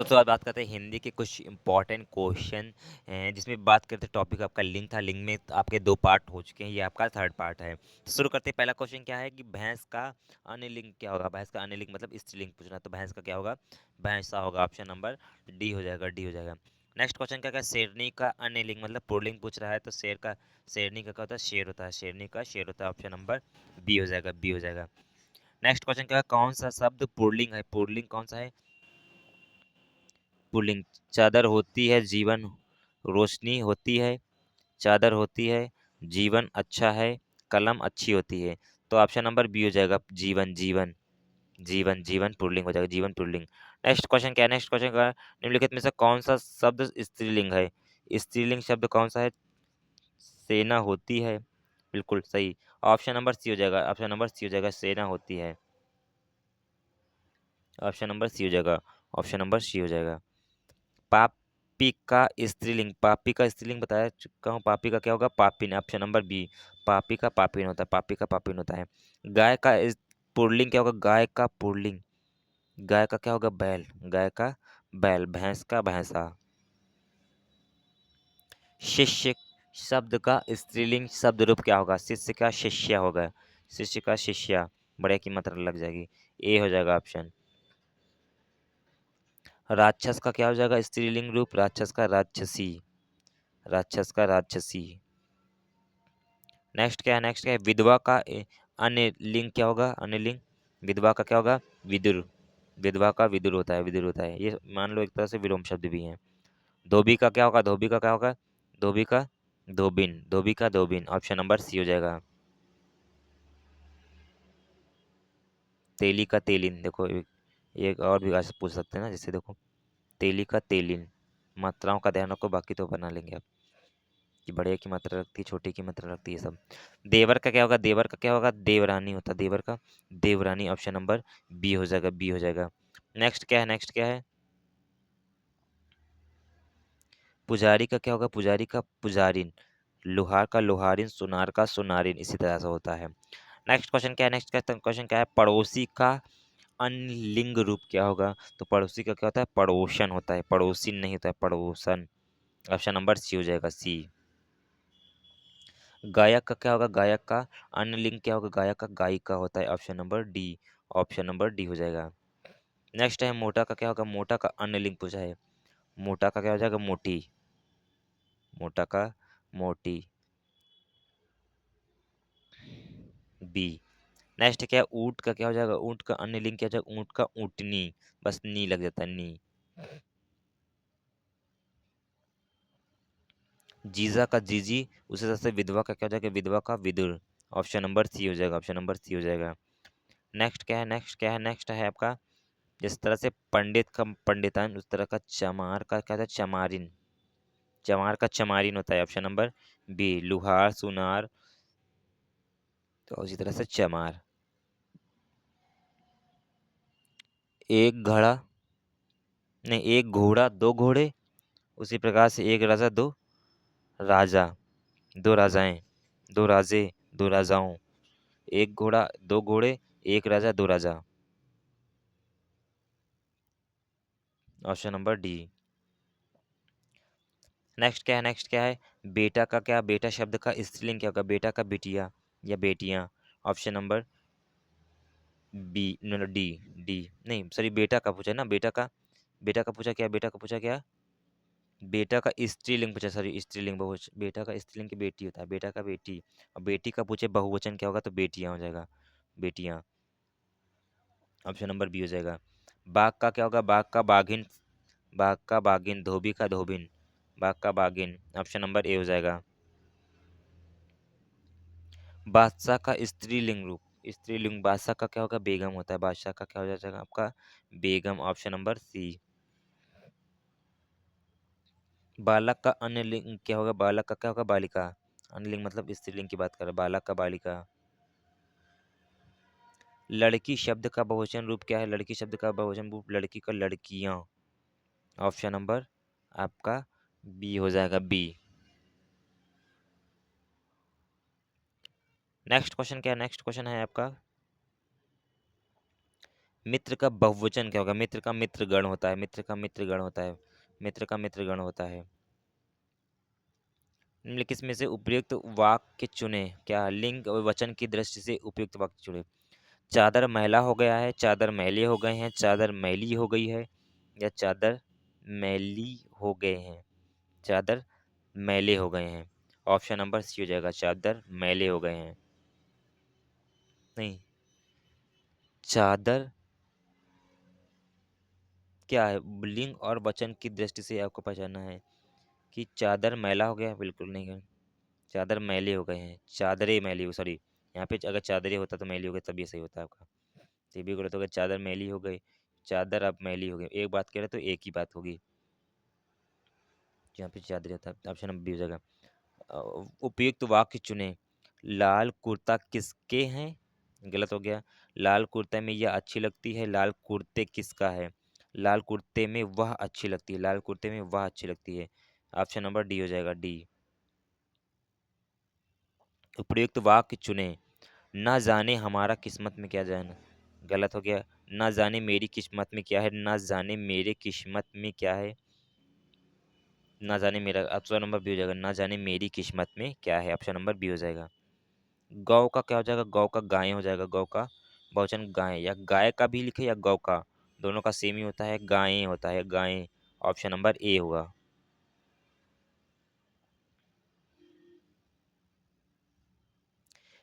दोस्तों आज बात करते हैं हिंदी के कुछ इंपॉर्टेंट क्वेश्चन जिसमें बात करते हैं। टॉपिक आपका लिंक था, लिंक में आपके दो पार्ट हो चुके हैं, ये आपका थर्ड पार्ट है। तो शुरू करते हैं। पहला क्वेश्चन क्या है कि भैंस का अन्य लिंग क्या होगा। भैंस का अन्य लिंग मतलब स्त्रीलिंग पूछना, तो भैंस का क्या होगा, भैंसा होगा। ऑप्शन नंबर डी हो जाएगा, डी हो जाएगा। नेक्स्ट क्वेश्चन क्या है, शेरनी का अन्य लिंग मतलब पुल्लिंग पूछ रहा है, तो शेर का शेरनी का क्या होता है, शेर होता है। शेरनी का शेर होता है। ऑप्शन नंबर बी हो जाएगा, बी हो जाएगा। नेक्स्ट क्वेश्चन क्या है, कौन सा शब्द पुल्लिंग है। पुल्लिंग कौन सा है, पुल्लिंग। चादर होती है जीवन, रोशनी होती है, चादर होती है, जीवन अच्छा है, कलम अच्छी होती है। तो ऑप्शन नंबर बी हो जाएगा, जीवन। जीवन जीवन जीवन पुल्लिंग हो जाएगा, जीवन पुल्लिंग। नेक्स्ट क्वेश्चन क्या है, नेक्स्ट क्वेश्चन का निम्नलिखित में से कौन सा शब्द स्त्रीलिंग है। स्त्रीलिंग शब्द कौन सा है, सेना होती है, बिल्कुल सही। ऑप्शन नंबर सी हो जाएगा, ऑप्शन नंबर सी हो जाएगा, सेना होती है। ऑप्शन नंबर सी हो जाएगा, ऑप्शन नंबर सी हो जाएगा। पापी का स्त्रीलिंग, पापी का स्त्रीलिंग बताया चुका हूँ। पापी का क्या होगा, पापिन। ऑप्शन नंबर बी, पापी का पापिन होता है, पापी का पापिन होता है। गाय का पुल्लिंग क्या होगा, गाय का पुल्लिंग। गाय का क्या होगा, बैल। गाय का बैल। भैंस का भैंसा। शिष्य शब्द का स्त्रीलिंग शब्द रूप क्या होगा, शिष्य का शिष्या होगा। शिष्य का शिष्या, बड़े की मात्रा लग जाएगी, ए हो जाएगा ऑप्शन। राक्षस का क्या हो जाएगा स्त्रीलिंग रूप, राक्षस का राक्षसी। राक्षस का राक्षसी। नेक्स्ट क्या है, नेक्स्ट क्या है, विधवा का अन्य लिंग क्या होगा, अन्य लिंग। विधवा का क्या होगा, विदुर। विधवा का विदुर होता है, विदुर होता है। ये मान लो एक तरह से विलोम शब्द भी है। धोबी का क्या होगा, धोबी का क्या होगा, धोबी का धोबिन। धोबी का धोबिन। ऑप्शन नंबर सी हो जाएगा। तेली का तेलिन, देखो एक और भी आज पूछ सकते हैं ना, जैसे देखो तेली का तेलिन। मात्राओं का ध्यान रखो, बाकी तो बना लेंगे आप, कि बड़े की मात्रा रखती है, छोटे की मात्रा रखती है सब। देवर का क्या होगा, देवर का क्या होगा, देवरानी होता है। देवर का देवरानी। ऑप्शन नंबर बी हो जाएगा, बी हो जाएगा। नेक्स्ट क्या है, नेक्स्ट क्या है, पुजारी का क्या होगा, पुजारी का पुजारिन। लोहार का लोहारिन, सुनार का सुनारिन, इसी तरह से होता है। नेक्स्ट क्वेश्चन क्या है, नेक्स्ट क्वेश्चन क्या है, पड़ोसी का अनलिंग रूप क्या होगा। तो पड़ोसी का क्या होता है, पड़ोसन होता है, पड़ोसिन नहीं होता है, पड़ोसन। ऑप्शन नंबर सी हो जाएगा, सी। गायक का क्या होगा, गायक का अन्य लिंग क्या होगा, गायक का गायिका होता है। Option number D, option number D हो जाएगा। नेक्स्ट है मोटा का क्या होगा, मोटा का अन्य लिंग पूछा है। मोटा का क्या हो जाएगा, मोटी। मोटा का मोटी, बी। नेक्स्ट क्या है, ऊंट का क्या हो जाएगा, ऊंट का अन्य लिंग क्या हो जाएगा, ऊंट का ऊंटनी। बस नी लग जाता है, नी। जीजा का जीजी, उसी तरह से विधवा का क्या हो जाएगा, विधवा का विदुर। ऑप्शन नंबर सी हो जाएगा, ऑप्शन नंबर सी हो जाएगा। नेक्स्ट क्या है, नेक्स्ट क्या है, नेक्स्ट है आपका, जिस तरह से पंडित का पंडितान, उस तरह का चमार का क्या होता है, चमारिन। चमार का चमारिन होता है। ऑप्शन नंबर बी, लुहार सुनार, तो उसी तरह से चमार। एक घड़ा, नहीं, एक घोड़ा दो घोड़े, उसी प्रकार से एक राजा दो राजा, दो राजाएं, दो राजे, दो राजाओं। एक घोड़ा दो घोड़े, एक राजा दो राजा। Option number D. नेक्स्ट क्या है, नेक्स्ट क्या है, बेटा का क्या, बेटा शब्द का स्त्रीलिंग क्या होगा, बेटा का बिटिया या बेटियां। Option number B, no D. D नहीं, सॉरी, बेटा का पूछा है ना, बेटा का, बेटा का पूछा क्या, बेटा का पूछा क्या, बेटा का स्त्रीलिंग पूछा, सॉरी स्त्रीलिंग बहुवचन। बेटा का स्त्रीलिंग की बेटी होता है, बेटा का बेटी। और बेटी का पूछे बहुवचन क्या होगा, तो बेटियां हो जाएगा, बेटियां। ऑप्शन नंबर बी हो जाएगा। बाघ का क्या होगा, बाघ का बाघिन। बाघ का बाघिन, धोबी का धोबिन, बाघ का बाघिन। ऑप्शन नंबर ए हो जाएगा। बादशाह का स्त्रीलिंग रूप, स्त्रीलिंग बादशाह का क्या होगा, बेगम होता है। बादशाह का क्या हो जाएगा आपका, बेगम। ऑप्शन नंबर सी। बालक का अन्य लिंग क्या होगा, बालक का क्या होगा, बालिका। अन्य लिंग मतलब स्त्रीलिंग की बात कर रहे हैं, बालक का बालिका। लड़की शब्द का बहुवचन रूप क्या है, लड़की शब्द का बहुवचन रूप लड़की का लड़कियां। ऑप्शन नंबर आपका बी हो जाएगा, बी। नेक्स्ट क्वेश्चन क्या है, नेक्स्ट क्वेश्चन है आपका, मित्र का बहुवचन क्या होगा? मित्र का मित्रगण होता है, मित्र का मित्रगण होता है, मित्र का मित्रगण होता है। निम्नलिखित में से उपयुक्त वाक्य चुने। क्या? लिंग और वचन की दृष्टि से उपयुक्त वाक्य चुने। चादर मैला हो गया है, चादर मैले हो गए हैं, चादर मैली हो गई है, या चादर मैली हो गए हैं, चादर मैले हो गए हैं। ऑप्शन नंबर सी हो जाएगा, चादर मैले हो गए हैं। नहीं, चादर क्या है? लिंग और वचन की दृष्टि से आपको पहचानना है कि चादर मैला हो गया, बिल्कुल नहीं है। चादर मैले हो गए हैं, चादरें मैली हो, सॉरी, यहाँ पे अगर चादरें होता तो मैली हो गए, तब ये सही होता है आपका। तो ये भी गलत हो गया, चादर मैली हो गई, चादर अब मैली हो गई, एक बात कह रहे तो एक ही बात होगी। यहाँ पे चादरें होता है, ऑप्शन नंबर बी हो जाएगा। उपयुक्त वाक्य चुने। लाल कुर्ता किसके हैं? गलत हो गया। लाल कुर्ते में यह अच्छी लगती है, लाल कुर्ते किसका है? लाल कुर्ते में वह अच्छी लगती है, लाल कुर्ते में वह अच्छी लगती है। ऑप्शन नंबर डी हो जाएगा, डी। उपयुक्त वाक्य चुने। ना जाने हमारा किस्मत में क्या जाना। गलत हो गया। ना जाने मेरी किस्मत में क्या है, ना जाने मेरे किस्मत में क्या है, ना जाने मेरा, ऑप्शन नंबर बी हो जाएगा, ना जाने मेरी किस्मत में क्या है, ऑप्शन नंबर बी हो जाएगा। गौ का क्या हो जाएगा? गौ का गाय हो जाएगा, गौ का बहुवचन गाय, या गाय का भी लिखे या गौ का, दोनों का सेम ही होता है, गायें होता है, गायें। ऑप्शन नंबर ए होगा।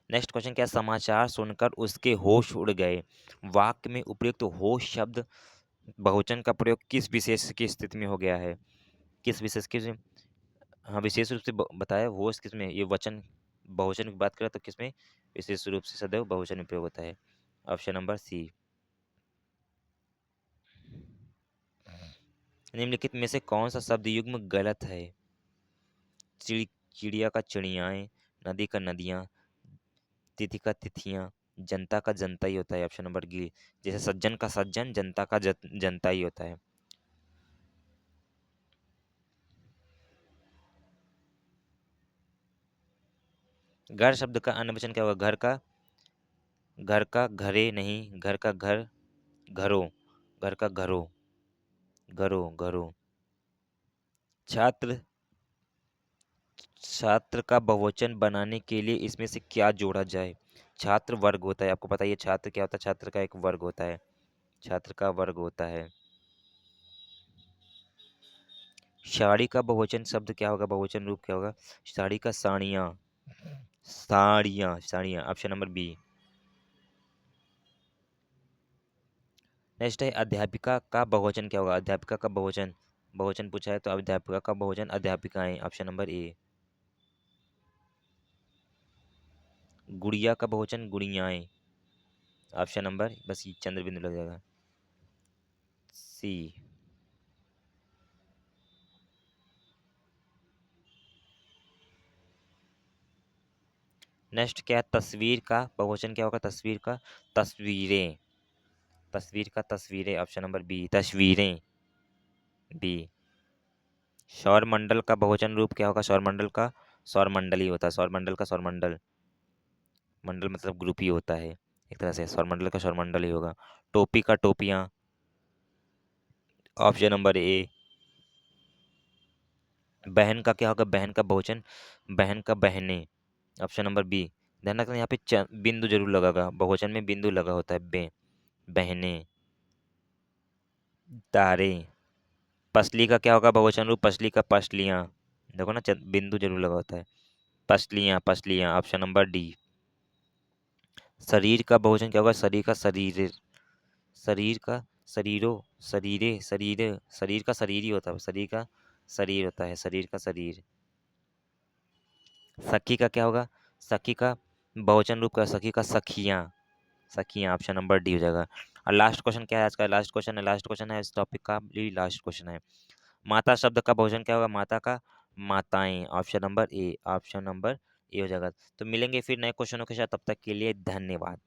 नेक्स्ट क्वेश्चन क्या है? समाचार सुनकर उसके होश उड़ गए। वाक्य में उपयुक्त होश शब्द बहुवचन का प्रयोग किस विशेष की स्थिति में हो गया है? किस विशेष की? हाँ, विशेष रूप से बताया, होश किसमें, ये वचन बहुवचन की बात करें तो किसमें विशेष रूप से सदैव बहुवचन में प्रयोग होता है। Option number C. निम्नलिखित में से कौन सा शब्द युग्म गलत है? चिड़ी, चिड़िया का चिड़ियाएं, नदी का नदियां, तिथि का तिथियां, जनता का जनता ही होता है, ऑप्शन नंबर गी। जैसे सज्जन का सज्जन, जनता का जनता ही होता है। घर शब्द का अन्य वचन क्या होगा? घर का घरे नहीं, घर का घर, घरों, घर का घरों, घरों, घरों। छात्र, छात्र का बहुवचन बनाने के लिए इसमें से क्या जोड़ा जाए? छात्र वर्ग होता है, आपको पता है ये छात्र क्या होता है? छात्र का एक वर्ग होता है, छात्र का वर्ग होता है। साड़ी का बहुवचन शब्द क्या होगा? बहुवचन रूप क्या होगा? साड़ी का साड़ियाँ, साड़ियाँ, साड़ियाँ, ऑप्शन नंबर बी। नेक्स्ट है अध्यापिका का बहुवचन क्या होगा? अध्यापिका का बहुवचन, बहुवचन पूछा है तो अध्यापिका का बहुवचन अध्यापिकाएं, ऑप्शन नंबर ए। गुड़िया का बहुवचन गुड़ियाएं, ऑप्शन नंबर, बस ये चंद्र बिंदु लग जाएगा, सी। नेक्स्ट क्या है? तस्वीर का बहुवचन क्या होगा? तस्वीर का तस्वीरें, तस्वीर का तस्वीरें, ऑप्शन नंबर बी, तस्वीरें, बी। सौर मंडल का बहुवचन रूप क्या होगा? सौर मंडल का सौर मंडल ही होता है, सौर मंडल का सौर मंडल, मंडल मतलब ग्रुप ही होता है एक तरह से, सौर मंडल का सौर मंडल ही होगा। टोपी का टोपियाँ, ऑप्शन नंबर ए। बहन का क्या होगा? बहन का बहुवचन, बहन का बहनें, ऑप्शन नंबर बी। ध्यान रखना यहाँ पे बिंदु जरूर लगेगा, बहुवचन में बिंदु लगा होता है, बहनें, तारे। पसली का क्या होगा? बहुवचन रूप पसली का पसलियाँ, देखो ना, बिंदु जरूर लगा होता है, पसलियाँ, पसलियाँ, ऑप्शन नंबर डी। शरीर का बहुवचन क्या होगा? शरीर का शरीर, शरीर का शरीरों, शरीरे, शरीर, शरीर का शरीर ही होता है, शरीर का शरीर होता है, शरीर का शरीर। सखी का क्या होगा? सखी का बहुवचन रूप का, सखी का सखियाँ, सखियाँ, ऑप्शन नंबर डी हो जाएगा। और लास्ट क्वेश्चन क्या है आज का? लास्ट क्वेश्चन है, लास्ट क्वेश्चन है इस टॉपिक का, भी लास्ट क्वेश्चन है। माता शब्द का बहुवचन क्या होगा? माता का माताएं, option number A, option number A हो जाएगा। तो मिलेंगे फिर नए क्वेश्चनों के साथ, तब तक के लिए धन्यवाद।